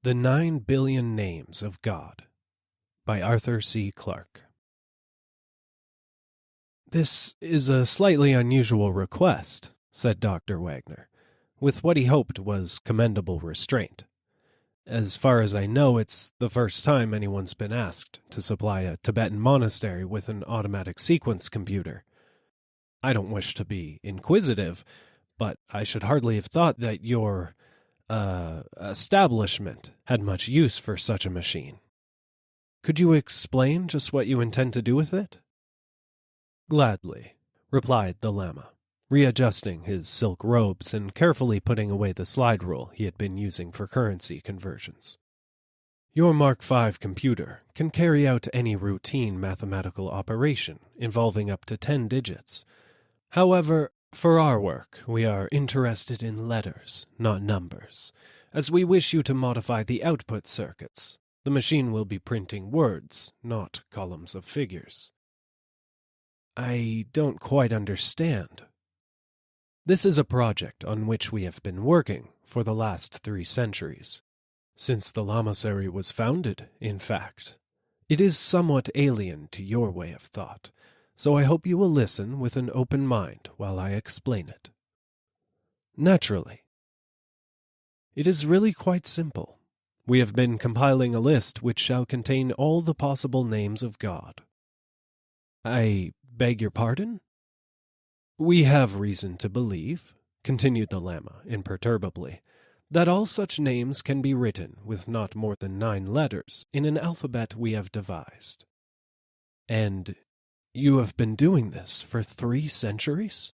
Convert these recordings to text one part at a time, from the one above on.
The 9 Billion Names of God by Arthur C. Clarke. "This is a slightly unusual request," said Dr. Wagner, with what he hoped was commendable restraint. "As far as I know, it's the first time anyone's been asked to supply a Tibetan monastery with an automatic sequence computer. I don't wish to be inquisitive, but I should hardly have thought that your establishment had much use for such a machine. Could you explain just what you intend to do with it?" "Gladly," replied the Lama, readjusting his silk robes and carefully putting away the slide rule he had been using for currency conversions. "Your Mark V computer can carry out any routine mathematical operation involving up to 10 digits. However, for our work, we are interested in letters, not numbers. As we wish you to modify the output circuits, the machine will be printing words, not columns of figures." "I don't quite understand." "This is a project on which we have been working for the last 3 centuries. Since the lamasery was founded, in fact. It is somewhat alien to your way of thought, so I hope you will listen with an open mind while I explain it." "Naturally." "It is really quite simple. We have been compiling a list which shall contain all the possible names of God." "I beg your pardon?" "We have reason to believe," continued the Lama imperturbably, "that all such names can be written with not more than 9 letters in an alphabet we have devised." "And you have been doing this for 3 centuries?"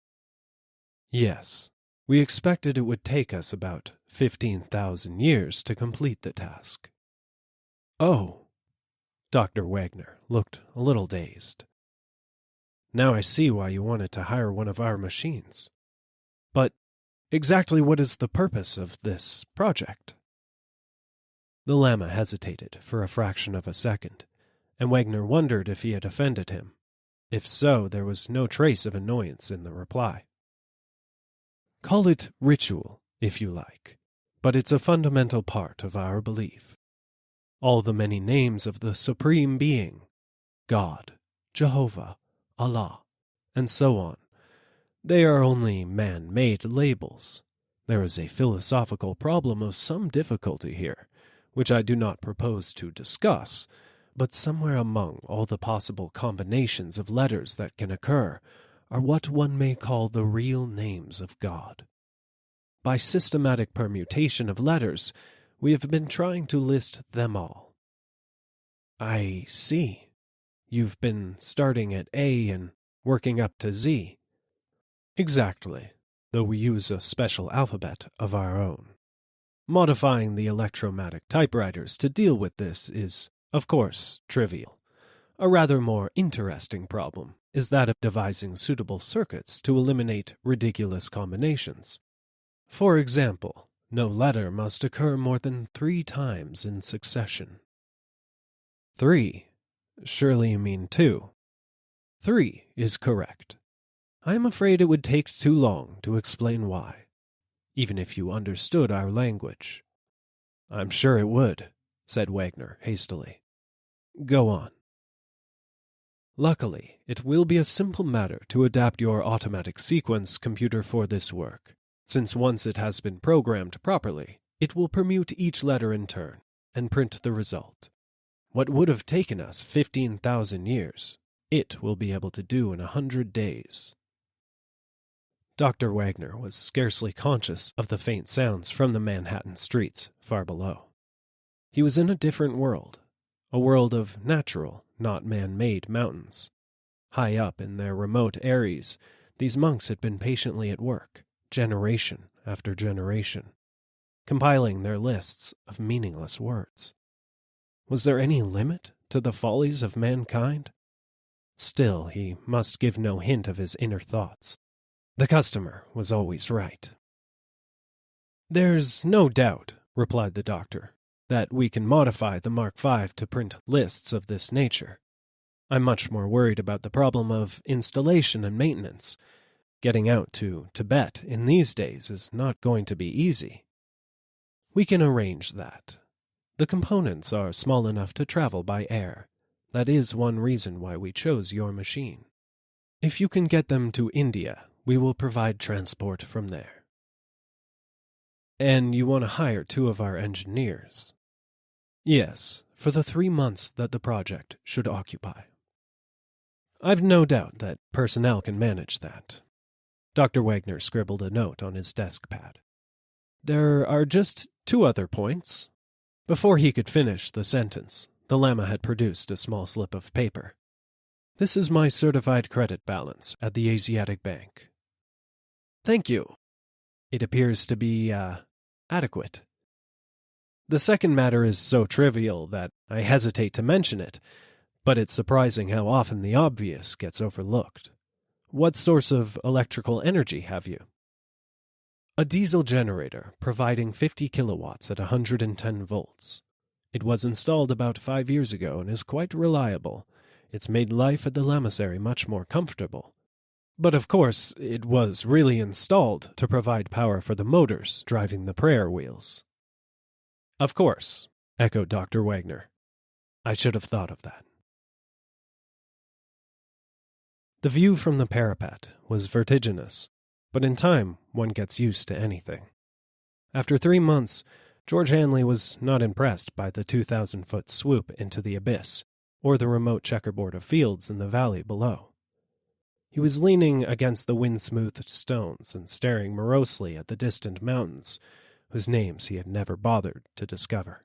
"Yes. We expected it would take us about 15,000 years to complete the task." "Oh." Dr. Wagner looked a little dazed. "Now I see why you wanted to hire one of our machines. But exactly what is the purpose of this project?" The Lama hesitated for a fraction of a second, and Wagner wondered if he had offended him. If so, there was no trace of annoyance in the reply. "Call it ritual, if you like, but it's a fundamental part of our belief. All the many names of the Supreme Being, God, Jehovah, Allah, and so on, they are only man-made labels. There is a philosophical problem of some difficulty here, which I do not propose to discuss, but somewhere among all the possible combinations of letters that can occur are what one may call the real names of God. By systematic permutation of letters, we have been trying to list them all." "I see. You've been starting at A and working up to Z." "Exactly, though we use a special alphabet of our own. Modifying the electromatic typewriters to deal with this is, of course, trivial. A rather more interesting problem is that of devising suitable circuits to eliminate ridiculous combinations. For example, no letter must occur more than 3 times in succession." "3? Surely you mean 2. 3 is correct. I am afraid it would take too long to explain why, even if you understood our language." "I'm sure it would," said Wagner hastily. "Go on." "Luckily, it will be a simple matter to adapt your automatic sequence computer for this work, since once it has been programmed properly, it will permute each letter in turn and print the result. What would have taken us 15,000 years, it will be able to do in 100 days. Dr. Wagner was scarcely conscious of the faint sounds from the Manhattan streets far below. He was in a different world, a world of natural, not man-made mountains. High up in their remote eyries, these monks had been patiently at work, generation after generation, compiling their lists of meaningless words. Was there any limit to the follies of mankind? Still, he must give no hint of his inner thoughts. The customer was always right. "There's no doubt," replied the doctor, "that we can modify the Mark V to print lists of this nature. I'm much more worried about the problem of installation and maintenance. Getting out to Tibet in these days is not going to be easy." "We can arrange that. The components are small enough to travel by air. That is one reason why we chose your machine. If you can get them to India, we will provide transport from there. And you want to hire 2 of our engineers? Yes, for the 3 months that the project should occupy. I've no doubt that personnel can manage that. Dr. Wagner scribbled a note on his desk pad. There are just 2 other points. Before he could finish the sentence, the Llama had produced a small slip of paper. This is my certified credit balance at the Asiatic Bank. Thank you. It appears to be, adequate. The second matter is so trivial that I hesitate to mention it, but it's surprising how often the obvious gets overlooked. What source of electrical energy have you? A diesel generator providing 50 kilowatts at 110 volts. It was installed about 5 years ago and is quite reliable. It's made life at the Lamasery much more comfortable. But of course, it was really installed to provide power for the motors driving the prayer wheels. Of course, echoed Dr. Wagner. I should have thought of that. The view from the parapet was vertiginous, but in time one gets used to anything. After 3 months, George Hanley was not impressed by the 2,000-foot swoop into the abyss, or the remote checkerboard of fields in the valley below. He was leaning against the wind-smoothed stones and staring morosely at the distant mountains, whose names he had never bothered to discover.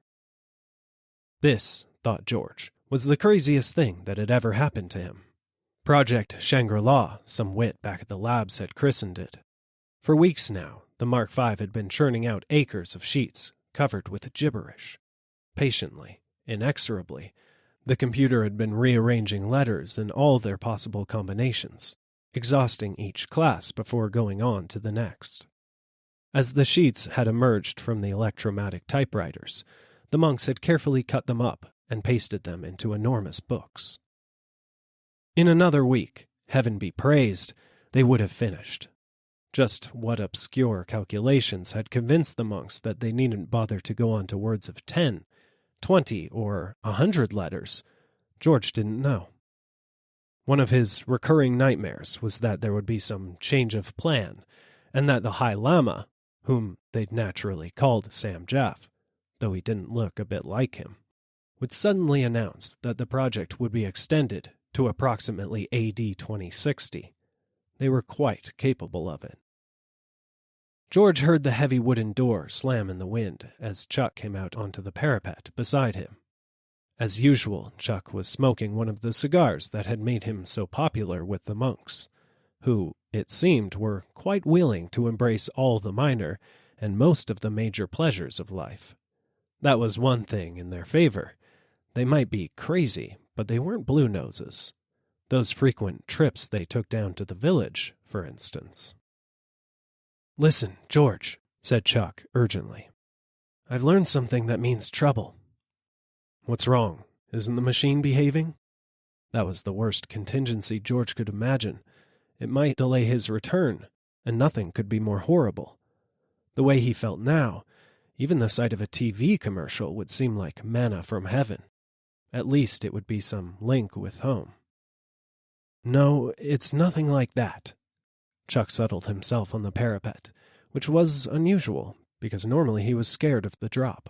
This, thought George, was the craziest thing that had ever happened to him. Project Shangri-La, some wit back at the labs had christened it. For weeks now, the Mark V had been churning out acres of sheets covered with gibberish. Patiently, inexorably, the computer had been rearranging letters in all their possible combinations, exhausting each class before going on to the next. As the sheets had emerged from the electromatic typewriters, the monks had carefully cut them up and pasted them into enormous books. In another week, heaven be praised, they would have finished. Just what obscure calculations had convinced the monks that they needn't bother to go on to words of 10, 20, or 100 letters, George didn't know. One of his recurring nightmares was that there would be some change of plan, and that the High Lama, whom they'd naturally called Sam Jeff, though he didn't look a bit like him, would suddenly announce that the project would be extended to approximately AD 2060. They were quite capable of it. George heard the heavy wooden door slam in the wind as Chuck came out onto the parapet beside him. As usual, Chuck was smoking one of the cigars that had made him so popular with the monks, who, it seemed, were quite willing to embrace all the minor and most of the major pleasures of life. That was one thing in their favor. They might be crazy, but they weren't blue noses. Those frequent trips they took down to the village, for instance. "Listen, George," said Chuck urgently. "I've learned something that means trouble." "What's wrong? Isn't the machine behaving?" That was the worst contingency George could imagine. It might delay his return, and nothing could be more horrible. The way he felt now, even the sight of a TV commercial would seem like manna from heaven. At least it would be some link with home. "No, it's nothing like that." Chuck settled himself on the parapet, which was unusual, because normally he was scared of the drop.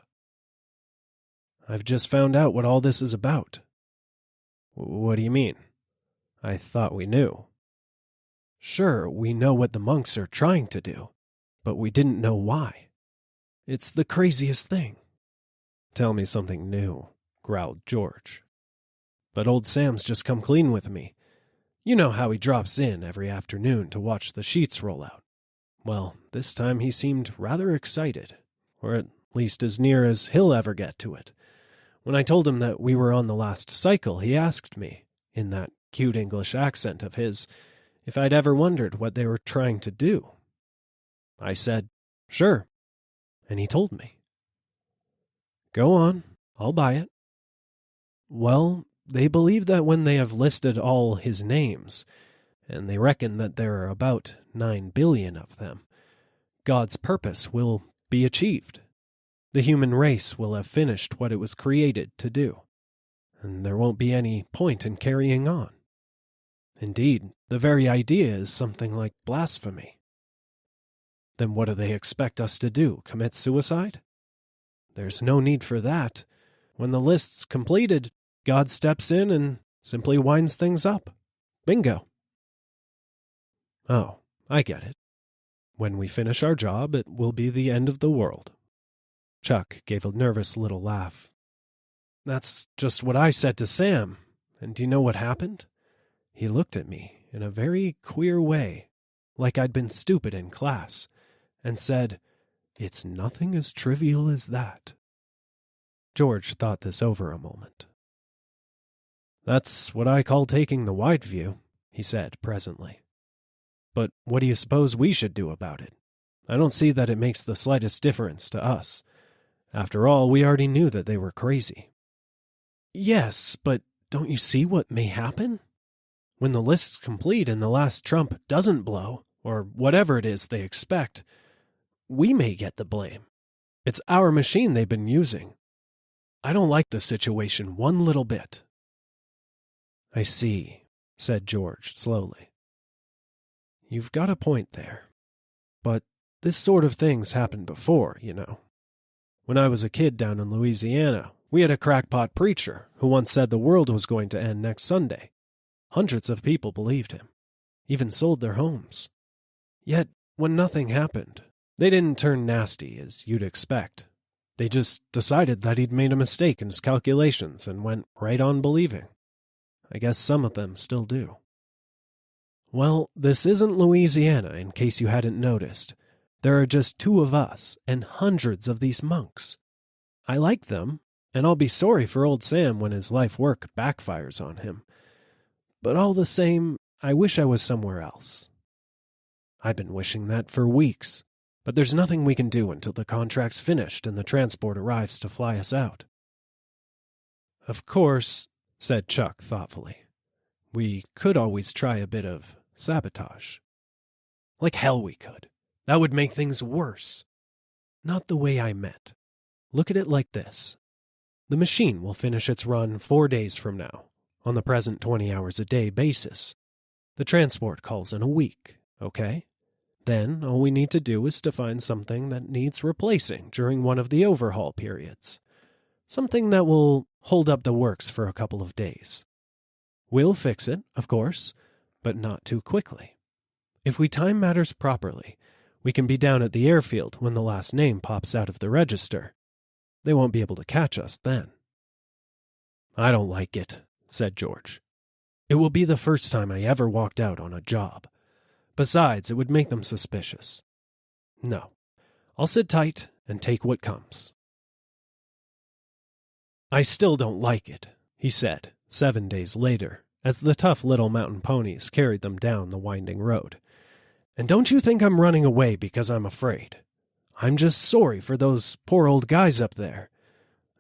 "I've just found out what all this is about." "What do you mean? I thought we knew." "Sure, we know what the monks are trying to do, but we didn't know why. It's the craziest thing." "Tell me something new," growled George. "But old Sam's just come clean with me. You know how he drops in every afternoon to watch the sheets roll out. Well, this time he seemed rather excited, or at least as near as he'll ever get to it. When I told him that we were on the last cycle, he asked me, in that cute English accent of his, if I'd ever wondered what they were trying to do. I said, sure, and he told me. Go on, I'll buy it. Well, they believe that when they have listed all his names, and they reckon that there are about 9 billion of them, God's purpose will be achieved. The human race will have finished what it was created to do, and there won't be any point in carrying on. Indeed, the very idea is something like blasphemy. Then what do they expect us to do, commit suicide? There's no need for that. When the list's completed, God steps in and simply winds things up. Bingo. Oh, I get it. When we finish our job, it will be the end of the world. Chuck gave a nervous little laugh. That's just what I said to Sam, and do you know what happened? He looked at me in a very queer way, like I'd been stupid in class, and said, "It's nothing as trivial as that." George thought this over a moment. "That's what I call taking the wide view," he said presently. "But what do you suppose we should do about it? I don't see that it makes the slightest difference to us. After all, we already knew that they were crazy." "Yes, but don't you see what may happen? When the list's complete and the last trump doesn't blow, or whatever it is they expect, we may get the blame. It's our machine they've been using. I don't like the situation one little bit." "I see," said George slowly. "You've got a point there. But this sort of thing's happened before, you know. When I was a kid down in Louisiana, we had a crackpot preacher who once said the world was going to end next Sunday. Hundreds of people believed him, even sold their homes. Yet, when nothing happened, they didn't turn nasty as you'd expect. They just decided that he'd made a mistake in his calculations and went right on believing. I guess some of them still do. Well, this isn't Louisiana, in case you hadn't noticed. There are just 2 of us and hundreds of these monks. I like them, and I'll be sorry for old Sam when his life work backfires on him. But all the same, I wish I was somewhere else. I've been wishing that for weeks, but there's nothing we can do until the contract's finished and the transport arrives to fly us out." "Of course," said Chuck thoughtfully, "we could always try a bit of sabotage." "Like hell we could. That would make things worse." "Not the way I meant. Look at it like this. The machine will finish its run 4 days from now, on the present 20 hours a day basis. The transport calls in a week, okay? Then all we need to do is to find something that needs replacing during one of the overhaul periods. Something that will hold up the works for a couple of days. We'll fix it, of course, but not too quickly. If we time matters properly, we can be down at the airfield when the last name pops out of the register. They won't be able to catch us then." "I don't like it," said George. "It will be the first time I ever walked out on a job. Besides, it would make them suspicious. No, I'll sit tight and take what comes." "I still don't like it," he said 7 days later, as the tough little mountain ponies carried them down the winding road. "And don't you think I'm running away because I'm afraid. I'm just sorry for those poor old guys up there,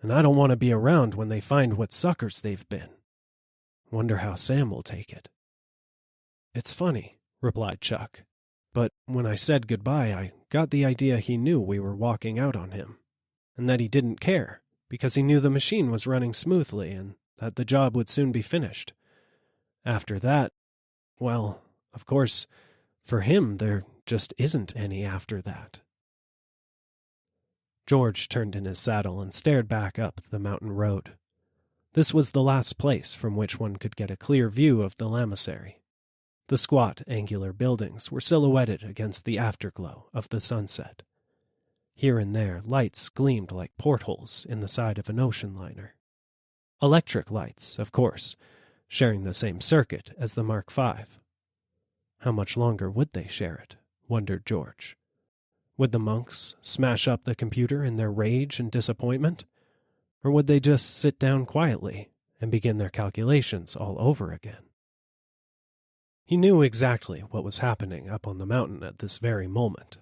and I don't want to be around when they find what suckers they've been. Wonder how Sam will take it." "It's funny," replied Chuck, "but when I said goodbye, I got the idea he knew we were walking out on him, and that he didn't care, because he knew the machine was running smoothly and that the job would soon be finished. After that, well, of course, for him there just isn't any after that." George turned in his saddle and stared back up the mountain road. This was the last place from which one could get a clear view of the lamasery. The squat, angular buildings were silhouetted against the afterglow of the sunset. Here and there, lights gleamed like portholes in the side of an ocean liner. Electric lights, of course, sharing the same circuit as the Mark V. How much longer would they share it, wondered George. Would the monks smash up the computer in their rage and disappointment? Or would they just sit down quietly and begin their calculations all over again? He knew exactly what was happening up on the mountain at this very moment.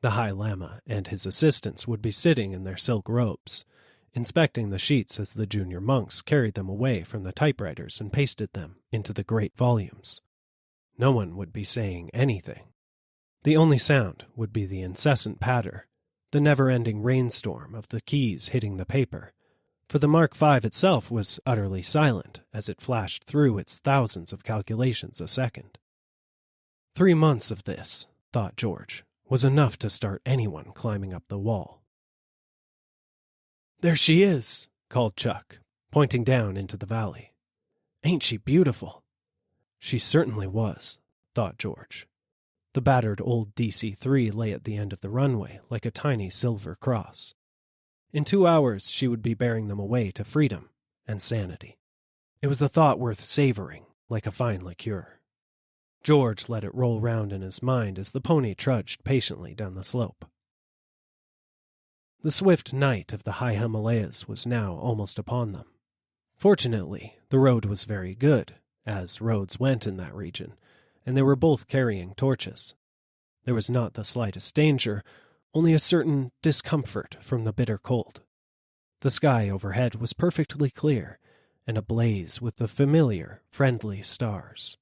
The High Lama and his assistants would be sitting in their silk robes, inspecting the sheets as the junior monks carried them away from the typewriters and pasted them into the great volumes. No one would be saying anything. The only sound would be the incessant patter the never-ending rainstorm of the keys hitting the paper, for the Mark V itself was utterly silent as it flashed through its thousands of calculations a second. 3 months of this, thought George, was enough to start anyone climbing up the wall. "There she is," called Chuck, pointing down into the valley. "Ain't she beautiful?" She certainly was, thought George. The battered old DC-3 lay at the end of the runway like a tiny silver cross. In 2 hours she would be bearing them away to freedom and sanity. It was the thought worth savoring like a fine liqueur. George let it roll round in his mind as the pony trudged patiently down the slope. The swift night of the high Himalayas was now almost upon them. Fortunately, the road was very good, as roads went in that region, and they were both carrying torches. There was not the slightest danger, only a certain discomfort from the bitter cold. The sky overhead was perfectly clear, and ablaze with the familiar, friendly stars.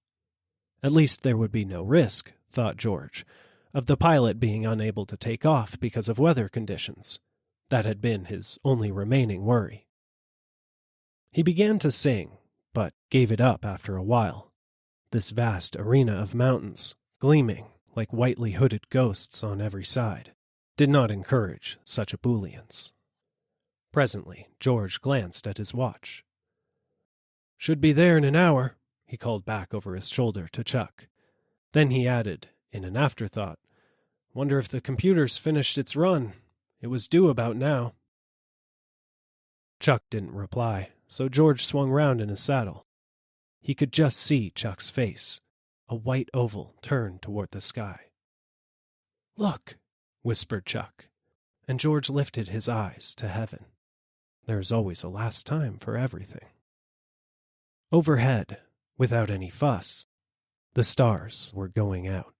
At least there would be no risk, thought George, of the pilot being unable to take off because of weather conditions. That had been his only remaining worry. He began to sing, but gave it up after a while. This vast arena of mountains, gleaming like whitely hooded ghosts on every side, did not encourage such ebullience. Presently, George glanced at his watch. "Should be there in an hour," he called back over his shoulder to Chuck. Then he added, in an afterthought, "Wonder if the computer's finished its run. It was due about now." Chuck didn't reply, so George swung round in his saddle. He could just see Chuck's face, a white oval turned toward the sky. "Look," whispered Chuck, and George lifted his eyes to heaven. There's always a last time for everything. Overhead, without any fuss, the stars were going out.